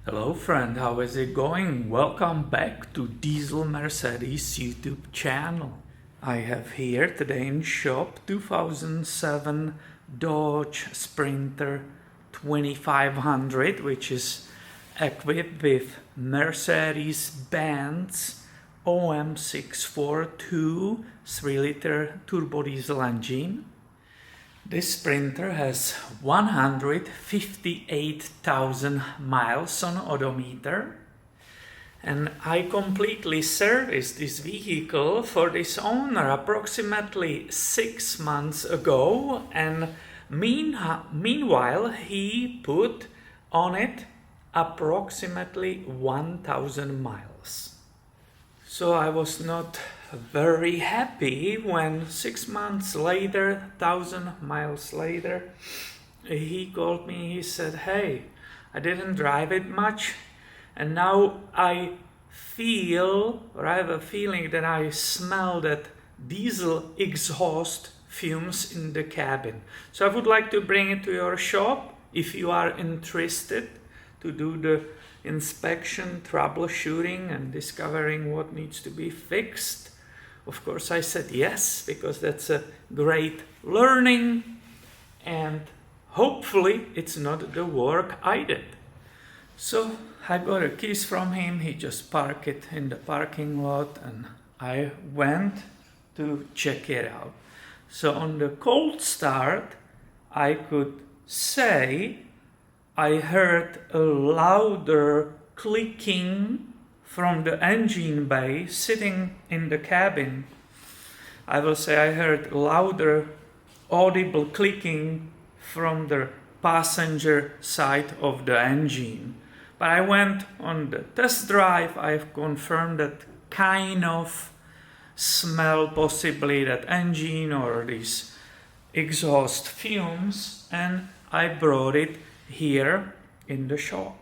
Hello friend, how is it going? Welcome back to Diesel Mercedes YouTube channel. I have here today in shop 2007 Dodge Sprinter 2500, which is equipped with Mercedes-Benz OM642 3-liter turbo diesel engine. This Sprinter has 158,000 miles on odometer, and I completely serviced this vehicle for this owner approximately 6 months ago, and meanwhile he put on it approximately 1,000 miles. So I was not very happy when 6 months later, 1,000 miles later, he called me. He said, "Hey, I didn't drive it much, and now I have a feeling that I smell that diesel exhaust fumes in the cabin. So I would like to bring it to your shop if you are interested to do the inspection, troubleshooting, and discovering what needs to be fixed." Of course, I said yes, because that's a great learning, and hopefully it's not the work I did. So I got a keys from him. He just parked it in the parking lot, and I went to check it out. So on the cold start, I could say I heard a louder clicking from the engine bay sitting in the cabin. I will say I heard louder audible clicking from the passenger side of the engine. But I went on the test drive. I've confirmed that kind of smell, possibly that engine or these exhaust fumes, and I brought it here in the shop.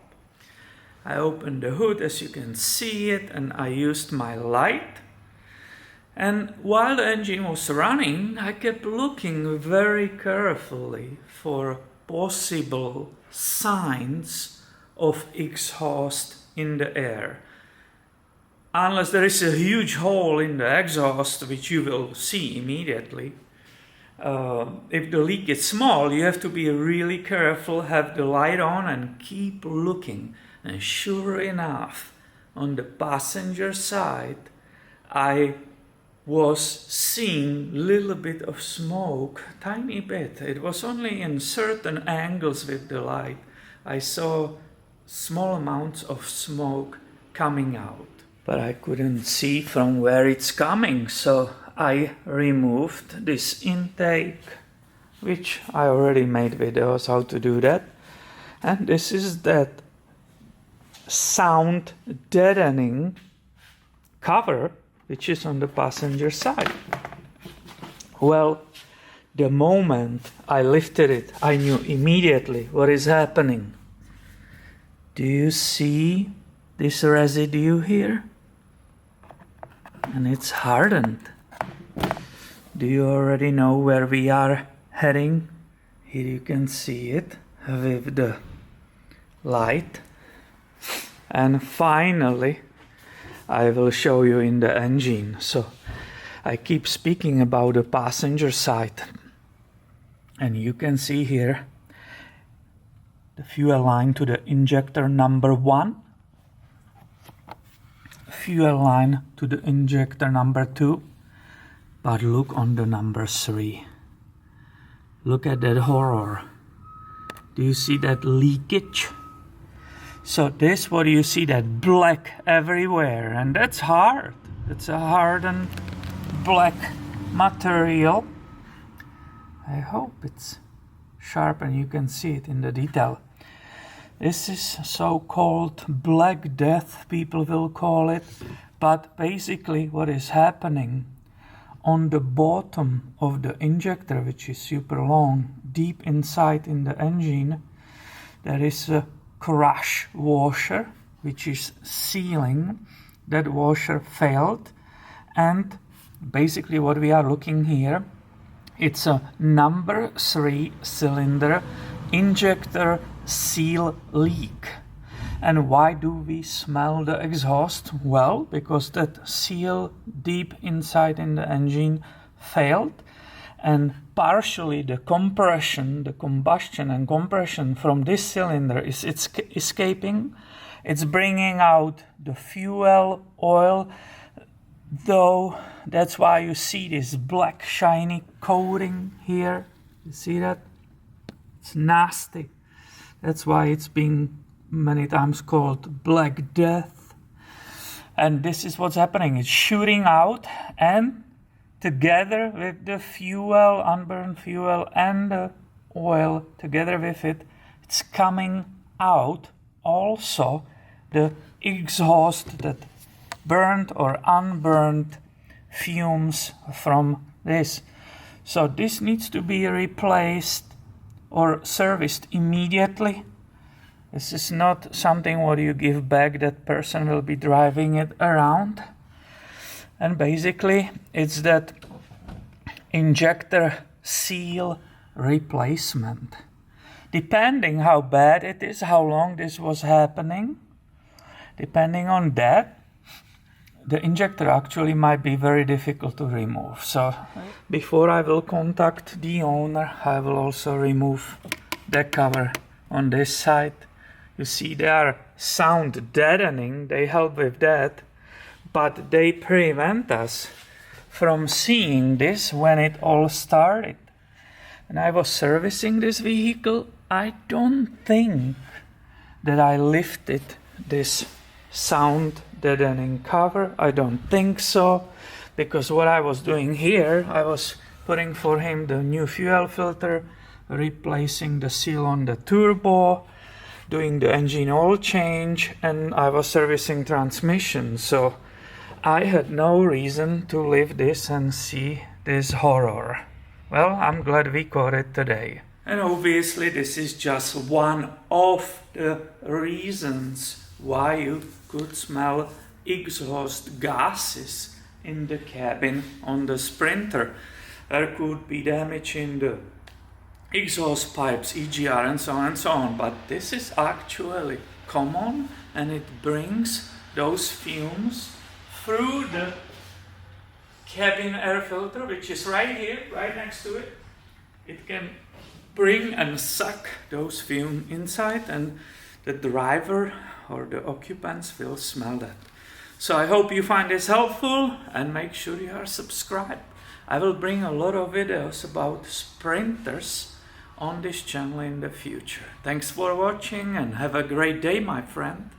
I opened the hood, as you can see it, and I used my light. And while the engine was running, I kept looking very carefully for possible signs of exhaust in the air. Unless there is a huge hole in the exhaust, which you will see immediately. If the leak is small, you have to be really careful, have the light on, and keep looking. And sure enough, on the passenger side, I was seeing a little bit of smoke, tiny bit. It was only in certain angles with the light. I saw small amounts of smoke coming out, but I couldn't see from where it's coming, so I removed this intake, which I already made videos how to do that. And this is that sound deadening cover which is on the passenger side. Well, the moment I lifted it, I knew immediately what is happening. Do you see this residue here? And it's hardened. Do you already know where we are heading? Here you can see it with the light. And finally, I will show you in the engine. So I keep speaking about the passenger side. And you can see here the fuel line to the injector number 1. Fuel line to the injector number 2. But look on the number 3. Look at that horror. Do you see that leakage? So this, what do you see, that black everywhere, and that's hard. It's a hardened black material. I hope it's sharp and you can see it in the detail. This is so-called Black Death, people will call it. But basically what is happening on the bottom of the injector, which is super long, deep inside in the engine, there is a crash washer which is sealing. That washer failed, and basically what we are looking here, it's a number 3 cylinder injector seal leak. And why do we smell the exhaust? Well, because that seal deep inside in the engine failed, and partially the compression, the combustion and compression from this cylinder is escaping. It's bringing out the fuel oil, though that's why you see this black shiny coating here. You see that? It's nasty. That's why it's been many times called Black Death. And this is what's happening. It's shooting out, and together with the fuel, unburned fuel, and the oil, together with it, it's coming out also the exhaust, that burned or unburned fumes from this. So this needs to be replaced or serviced immediately. This is not something what you give back, that person will be driving it around. And basically it's that injector seal replacement. Depending how bad it is, how long this was happening, depending on that, the injector actually might be very difficult to remove. So before I will contact the owner, I will also remove the cover on this side. You see, they are sound deadening, they help with that, but they prevent us from seeing this when it all started. When I was servicing this vehicle, I don't think that I lifted this sound deadening cover. I don't think so, because what I was doing here, I was putting for him the new fuel filter, replacing the seal on the turbo, doing the engine oil change, and I was servicing transmission. So I had no reason to leave this and see this horror. Well, I'm glad we caught it today. And obviously this is just one of the reasons why you could smell exhaust gases in the cabin on the Sprinter. There could be damage in the exhaust pipes, EGR, and so on and so on. But this is actually common, and it brings those fumes through the cabin air filter, which is right here, right next to it. It can bring and suck those fumes inside, and the driver or the occupants will smell that. So I hope you find this helpful, and make sure you are subscribed. I will bring a lot of videos about Sprinters on this channel in the future. Thanks for watching, and have a great day, my friend.